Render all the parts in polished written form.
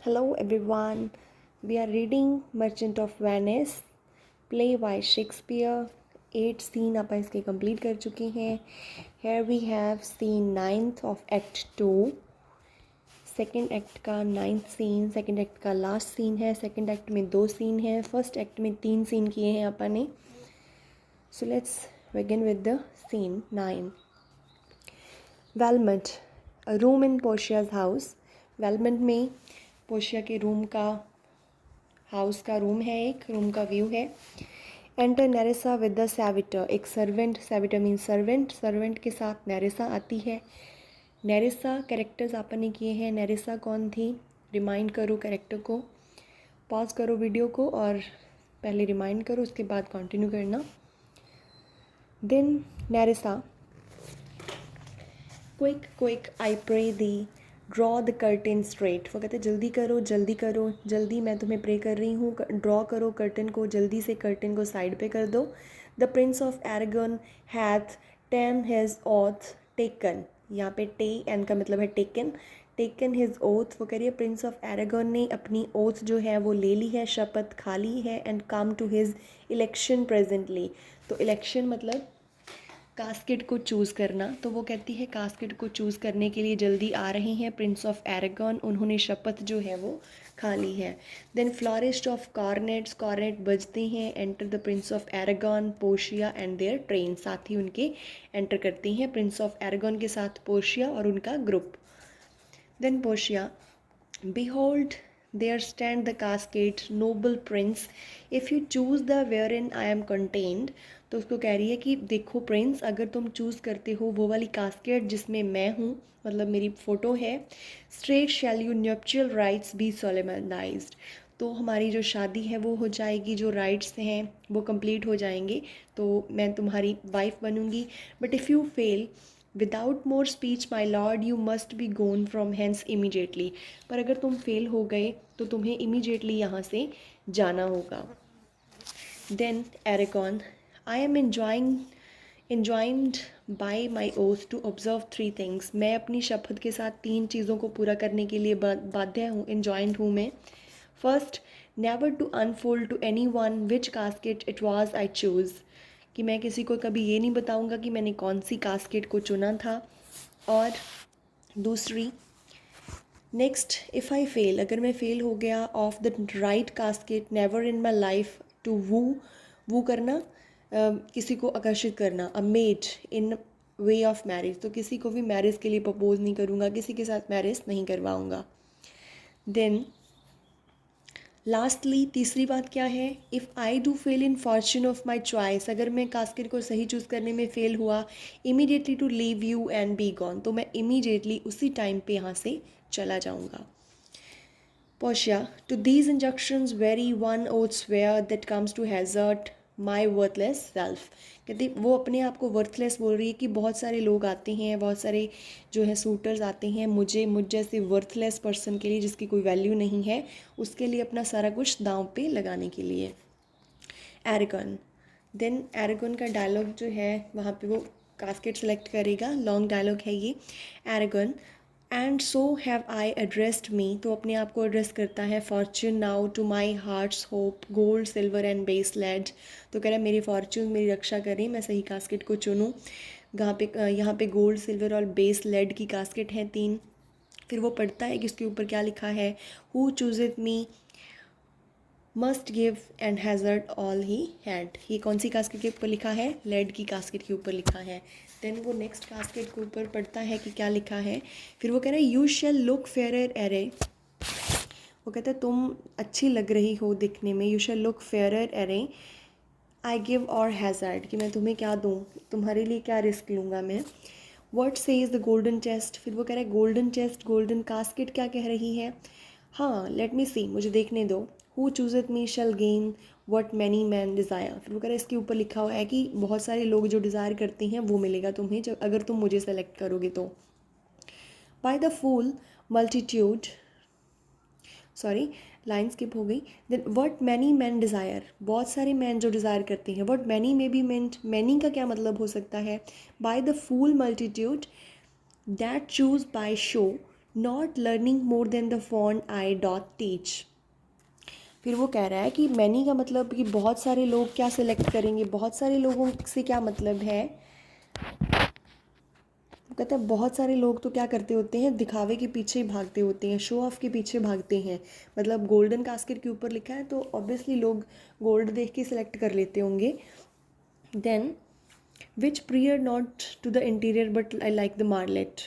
Hello everyone. We are reading Merchant of Venice, play by Shakespeare. 8 scene अपन इसके complete कर चुके हैं. Here we have scene 9th of Act 2. Second act का 9th scene, second act का last scene है. Second act में 2 scene है, first act में 3 सीन किए हैं अपन ने. So let's begin with the scene 9. Belmont, a room in Portia's house. Belmont में पोर्शिया के रूम का हाउस का रूम है, एक रूम का व्यू है. एंटर नेरेसा विद द सैविटर, एक सर्वेंट, सैविटर मीन सर्वेंट, सर्वेंट के साथ नेरेसा आती है. नेरेसा कैरेक्टर्स आपन ने किए हैं. नेरेसा कौन थी, रिमाइंड करो कैरेक्टर को. पॉज करो वीडियो को और पहले रिमाइंड करो, उसके बाद कंटिन्यू करना. Then Nerissa, quick quick I pray thee, draw the curtain straight. वो कहते जल्दी करो जल्दी करो, जल्दी मैं तुम्हें प्रे कर रही हूँ. ड्रॉ करो कर्टन को, जल्दी से कर्टन को साइड पे कर दो. The prince of Arragon hath ta'en his oath taken. यहाँ पे टे एन का मतलब है टेकन. टेकन हिज ओथ, वो कह रही है प्रिंस ऑफ एरागन ने अपनी ओथ जो है वो ले ली है, शपथ खा ली है. And come to his election presently. तो इलेक्शन मतलब कास्केट को चूज़ करना. तो वो कहती है कास्केट को चूज़ करने के लिए जल्दी आ रहे हैं प्रिंस ऑफ एरागन, उन्होंने शपथ जो है वो खा ली है. Then flourish of cornets, cornet बजते हैं. Enter the prince of Arragon, Portia and their train. साथ ही उनके एंटर करती हैं प्रिंस ऑफ एरागन के साथ पोर्शिया और उनका ग्रुप. Then Portia, behold there stand the cascade, noble prince, if you choose the wherein I am contained. तो उसको कह रही है कि देखो प्रिंस, अगर तुम चूज़ करते हो वो वाली कास्केट जिसमें मैं हूँ, मतलब मेरी फ़ोटो है. Straight shall you nuptial rites be solemnised. तो हमारी जो शादी है वो हो जाएगी, जो राइट्स हैं वो कंप्लीट हो जाएंगे, तो मैं तुम्हारी वाइफ बनूंगी. But if you fail, without more speech my lord, you must be gone from hence immediately. पर अगर तुम फेल हो गए तो तुम्हें इमीडिएटली यहाँ से जाना होगा. Then Arragon, I am enjoined by my oath to observe 3 things. मैं अपनी शपथ के साथ 3 चीज़ों को पूरा करने के लिए बाध्य हूँ, enjoined हूँ मैं. First, never to unfold to any one which casket it was I choose. कि मैं किसी को कभी ये नहीं बताऊंगा कि मैंने कौन सी कास्केट को चुना था. और दूसरी, नेक्स्ट, इफ़ आई फेल, अगर मैं फेल हो गया, of the right casket, never in my life to woo करना, किसी को आकर्षित करना. A mate in way of marriage, तो किसी को भी मैरिज के लिए प्रपोज नहीं करूँगा, किसी के साथ मैरिज नहीं करवाऊँगा. देन लास्टली, तीसरी बात क्या है, if I do fail in Fortune of my choice, अगर मैं कास्केट को सही चूज़ करने में फ़ेल हुआ, immediately to leave you and be gone, तो मैं इमीडिएटली उसी टाइम पे यहाँ से चला जाऊँगा. Portia, to these injunctions every one doth swear that comes to hazard my worthless self. कहती वो अपने आप को वर्थलेस बोल रही है कि बहुत सारे लोग आते हैं, बहुत सारे जो है सूटर्स आते हैं मुझ जैसे वर्थलेस पर्सन के लिए, जिसकी कोई वैल्यू नहीं है, उसके लिए अपना सारा कुछ दांव पे लगाने के लिए. एरागन, देन एरागन का डायलॉग जो है वहाँ पे वो कास्केट सेलेक्ट करेगा. लॉन्ग डायलॉग है ये. Arragon, and so have I addressed me, तो अपने आप को एड्रेस करता है. Fortune now to my heart's hope, gold silver and base lead. तो कह रहा है मेरी फॉर्च्यून मेरी रक्षा करें, मैं सही कास्केट को चुनूँ. यहाँ पे गोल्ड सिल्वर और बेस लेड की कास्केट हैं 3. फिर वो पढ़ता है कि उसके ऊपर क्या लिखा है. Who chooseth me must give and hazard all he had. ये कौन सी कास्केट के ऊपर लिखा है, लेड की कास्केट के ऊपर लिखा है. देन वो नेक्स्ट कास्केट के ऊपर पढ़ता है कि क्या लिखा है. फिर वो कह रहा है you shall look fairer array. वो कहता है तुम अच्छी लग रही हो दिखने में. You shall look fairer array, I give और हैज़र्ड, कि मैं तुम्हें क्या दूँ, तुम्हारे लिए क्या रिस्क लूँगा मैं. What says the golden chest. फिर वो कह रहा है गोल्डन चेस्ट, गोल्डन कास्केट क्या कह रही है. हाँ, लेट मी सी, मुझे देखने दो. Who chooseth me shall gain what many man desire. फिर वो कह रहा है इसके ऊपर लिखा हुआ है कि बहुत सारे लोग जो डिज़ायर करते हैं वो मिलेगा तुम्हें जब अगर तुम मुझे सेलेक्ट करोगे तो. By the fool multitude, sorry line skip हो गई. Then what many man desire, बहुत सारे मैन जो डिज़ायर करते हैं. What many may be meant, many का क्या मतलब हो सकता है. By the fool multitude that choose by show not learning more than the fond eye doth teach. फिर वो कह रहा है कि मैनी का मतलब कि बहुत सारे लोग क्या सिलेक्ट करेंगे, बहुत सारे लोगों से क्या मतलब है। वो कहता है बहुत सारे लोग तो क्या करते होते हैं, दिखावे के पीछे ही भागते होते हैं, शो ऑफ के पीछे भागते हैं। मतलब गोल्डन कास्केट के ऊपर लिखा है तो ऑब्वियसली लोग गोल्ड देख के सिलेक्ट कर लेते होंगे। Then which prior not to the interior but I like the martlet.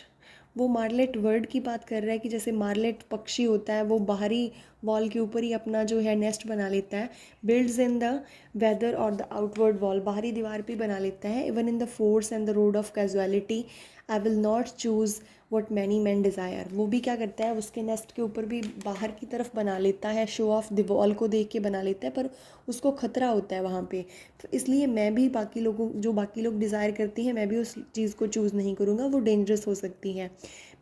वो मार्लेट वर्ड की बात कर रहा है कि जैसे मार्लेट पक्षी होता है वो बाहरी वॉल के ऊपर ही अपना जो है नेस्ट बना लेता है, बिल्ड्स इन द वेदर और द आउटवर्ड वॉल, बाहरी दीवार पे बना लेता है। Even in the force and the road of casualty I will not choose what many man desire. वो भी क्या करता है, उसके नेस्ट के ऊपर भी बाहर की तरफ बना लेता है, शो ऑफ द वॉल को देख के बना लेता है, पर उसको खतरा होता है वहाँ पे। तो इसलिए मैं भी बाकी लोगों, जो बाकी लोग डिज़ायर करती हैं, मैं भी उस चीज़ को चूज़ नहीं करूँगा, वो डेंजरस हो सकती है।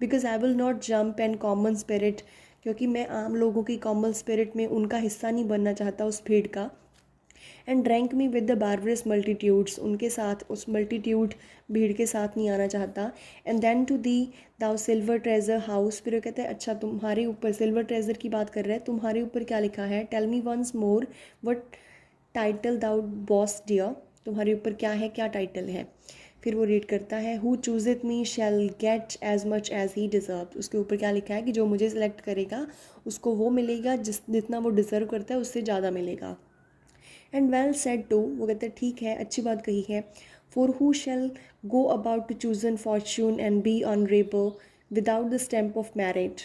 Because I will not jump and common spirit, क्योंकि मैं आम लोगों की कॉमन स्पिरिट में उनका हिस्सा नहीं बनना चाहता उस भीड़ का। And rank me with the barbarous multitudes, उनके साथ उस मल्टीट्यूड भीड़ के साथ नहीं आना चाहता। And then to thee thou silver treasure house, फिर वो कहते हैं अच्छा तुम्हारे ऊपर, सिल्वर ट्रेजर की बात कर रहे हैं, तुम्हारे ऊपर क्या लिखा है। Tell me once more what title thou बॉस डियर, तुम्हारे ऊपर क्या है, क्या टाइटल है। फिर वो रीड करता है who chooseth me shall get as much as he deserve. उसके ऊपर क्या लिखा है कि जो मुझे सेलेक्ट करेगा उसको वो मिलेगा, जितना वो डिज़र्व करता है उससे ज़्यादा मिलेगा। एंड वेल सेड टू, वो कहते हैं ठीक है, अच्छी बात कही है। For who shall go about to choose an fortune and be honourable without the stamp of marriage.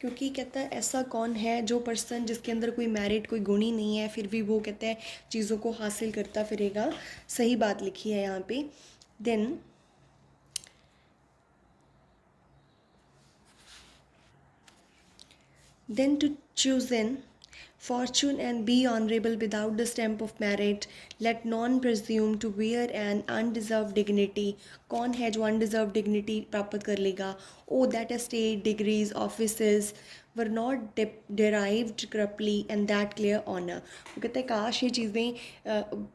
क्योंकि कहता है ऐसा कौन है जो पर्सन जिसके अंदर कोई मेरिट, कोई गुण ही नहीं है, फिर भी वो कहते हैं चीज़ों को हासिल करता फिरेगा। सही बात लिखी है यहाँ पे। Then to choose in fortune and be honorable without the stamp of merit, let none presume to wear an undeserved dignity। कौन है जो undeserved dignity प्राप्त कर लेगा। oh that estate, degrees, offices were not derived corruptly and that clear honor। वो कहते हैं काश ये चीज़ें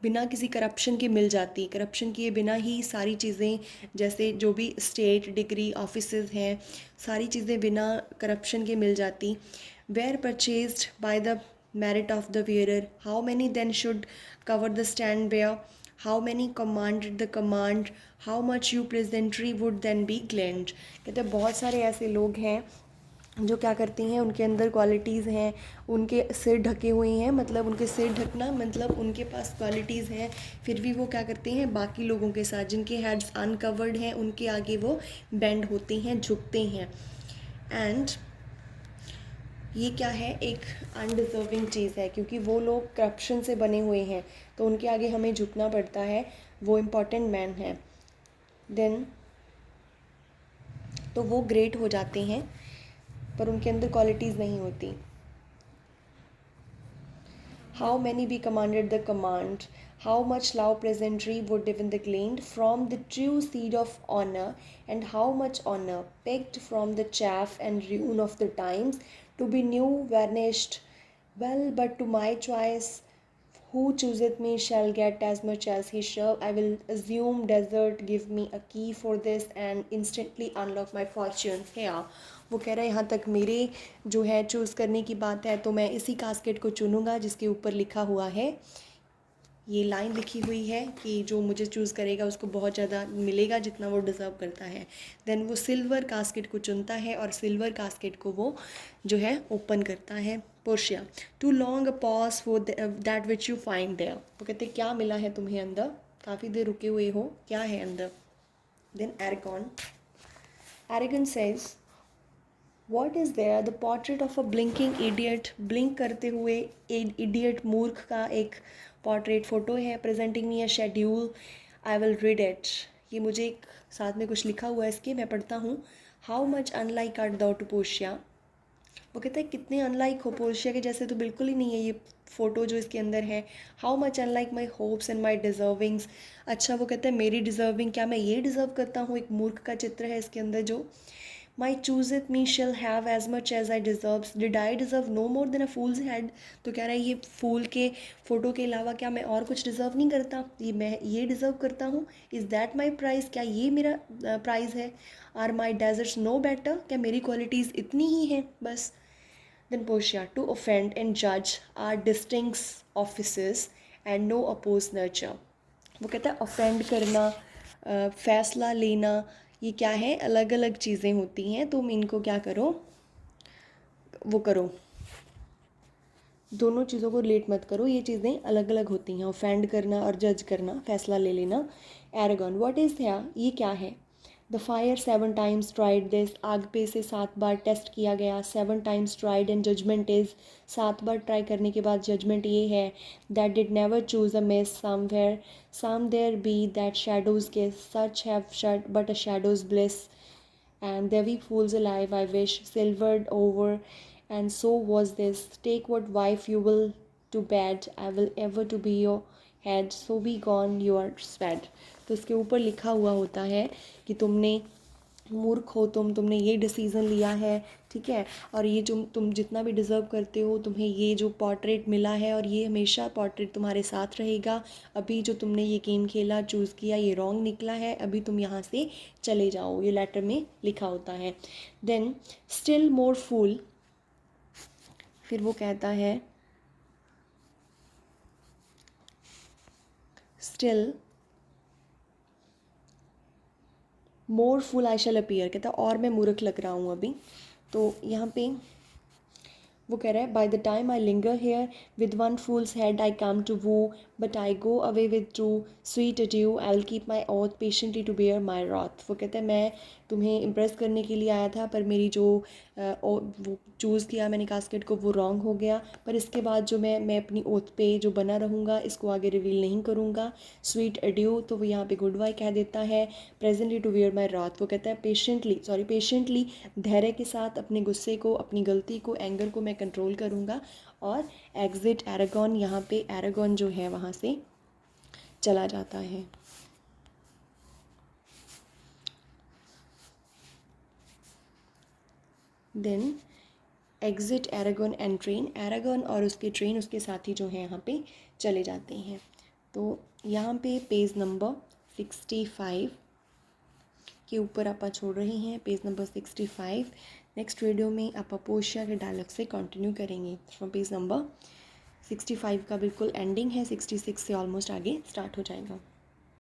बिना किसी करप्शन के मिल जाती, करप्शन किए बिना ही सारी चीज़ें, जैसे जो भी स्टेट, डिग्री, ऑफिसेज हैं, सारी चीज़ें बिना करप्शन के मिल जाती। were purchased by the merit of the wearer, how many then should cover the stand bear, how many commanded the command, how much you presentry would then be gleaned। कहते हैं बहुत सारे ऐसे लोग हैं जो क्या करती हैं, उनके अंदर क्वालिटीज़ हैं, उनके सिर ढके हुए हैं, मतलब उनके सिर ढकना मतलब उनके पास क्वालिटीज़ हैं, फिर भी वो क्या करते हैं बाकी लोगों के साथ जिनके हेड्स अनकवर्ड हैं उनके आगे वो बेंड होते हैं, झुकते हैं। एंड ये क्या है, एक अनडिज़र्विंग चीज़ है, क्योंकि वो लोग करप्शन से बने हुए हैं तो उनके आगे हमें झुकना पड़ता है, वो इम्पॉर्टेंट मैन है। देन तो वो ग्रेट हो जाते हैं पर उनके अंदर क्वालिटीज़ नहीं होती। How many be commanded the command, how much love presentry would even the gleaned from the true seed of honor, and how much honor picked from the chaff and ruin of the times, to be new vanished well, but to my choice who chooseth me shall get as much as he shall। I will assume desert, give me a key for this and instantly unlock my fortune। yeah, वो कह रहा है यहाँ तक मेरे जो है choose करने की बात है तो मैं इसी कास्केट को चुनूँगा जिसके ऊपर लिखा हुआ है, ये लाइन लिखी हुई है कि जो मुझे चूज़ करेगा उसको बहुत ज़्यादा मिलेगा जितना वो डिज़र्व करता है। देन वो सिल्वर कास्केट को चुनता है और सिल्वर कास्केट को वो जो है ओपन करता है। Portia, too long a pause for that which you find there. वो कहते क्या मिला है तुम्हें अंदर, काफ़ी देर रुके हुए हो, क्या है अंदर। Then Arragon says what is there, the portrait of a blinking idiot. Blink करते हुए इडियट, मूर्ख का एक पोर्ट्रेट फ़ोटो है। Presenting me a schedule, I will read it. ये मुझे एक साथ में कुछ लिखा हुआ है इसके, मैं पढ़ता हूँ। हाउ मच अनलाइक आर दो टू पोर्शिया। वो कहता है कितने अनलाइक हो, पोर्शिया के जैसे तो बिल्कुल ही नहीं है ये फ़ोटो जो इसके अंदर है। How much unlike my hopes and my deservings. अच्छा वो कहता है मेरी डिज़र्विंग, क्या मैं ये डिज़र्व करता हूँ, एक मूर्ख का चित्र है इसके अंदर जो। माई chooseth me shall have as much as I deserves. Did I deserve no more than a fool's head? तो कह रहा है ये फूल के फ़ोटो के अलावा क्या मैं और कुछ डिज़र्व नहीं करता, ये मैं ये डिज़र्व करता हूँ. इज़ दैट माई प्राइज़, क्या ये मेरा प्राइज़ है. Are my deserts no better, क्या मेरी क्वालिटीज़ इतनी ही हैं बस. Then Portia, to offend and judge are distinct offices and no opposed nurture. वो कहता है offend करना, फैसला लेना, ये क्या है, अलग अलग चीज़ें होती हैं. तुम इनको क्या करो, वो करो, दोनों चीज़ों को रिलेट मत करो. ये चीज़ें अलग अलग होती हैं, ऑफेंड करना और जज करना, फैसला ले लेना. एरागॉन, व्हाट इज़ ये क्या है. The fire 7 times tried this, आग पे से 7 बार टेस्ट किया गया. 7 times tried and judgement is, 7 बार ट्राई करने के बाद जजमेंट ये है. That did never choose a miss somewhere, some there be that shadows के such have shut but a shadows bliss. And there be fools alive, I wish, silvered over, and so was this. Take what wife you will to bed, I will ever to be your head, so be gone your sped. तो इसके ऊपर लिखा हुआ होता है कि तुमने मूर्ख हो, तुमने ये डिसीज़न लिया है, ठीक है, और ये जो तुम जितना भी डिज़र्व करते हो, तुम्हें ये जो पोर्ट्रेट मिला है और ये हमेशा पोर्ट्रेट तुम्हारे साथ रहेगा. अभी जो तुमने ये गेम खेला, चूज़ किया, ये रॉन्ग निकला है, अभी तुम यहाँ से चले जाओ, ये लेटर में लिखा होता है. देन स्टिल मोर फूल, फिर वो कहता है still more fool I shall appear, कहता है और मैं मूर्ख लग रहा हूँ अभी. तो यहाँ पे वो कह रहा है by the time I linger here with one fool's head I come to woo but I go away with two sweet adieu I will keep my oath patiently to bear my wroth. वो कहता है मैं तुम्हें impress करने के लिए आया था, पर मेरी जो वो चूज़ किया मैंने कास्केट को, वो रॉन्ग हो गया. पर इसके बाद जो मैं अपनी ओथ पे जो बना रहूँगा, इसको आगे रिवील नहीं करूँगा. स्वीट अड्यू, तो वो यहाँ पे गुड बाय कह देता है. Presently to where my wroth, वो कहता है पेशेंटली धैर्य के साथ अपने गुस्से को, अपनी गलती को, एंगर को मैं कंट्रोल करूँगा. और एग्जिट एरागॉन, यहाँ पे एरागॉन जो है वहाँ से चला जाता है. Then exit Aragon and train, Aragon और उसके ट्रेन, उसके साथी जो हैं यहाँ पे चले जाते हैं. तो यहाँ पे पेज नंबर 65 के ऊपर आप छोड़ रहे हैं, पेज नंबर 65. नेक्स्ट वीडियो में आप पोर्शिया के डायलॉग से कंटिन्यू करेंगे फ्रॉम पेज नंबर 65 का बिल्कुल एंडिंग है, 66 से ऑलमोस्ट आगे स्टार्ट हो जाएगा.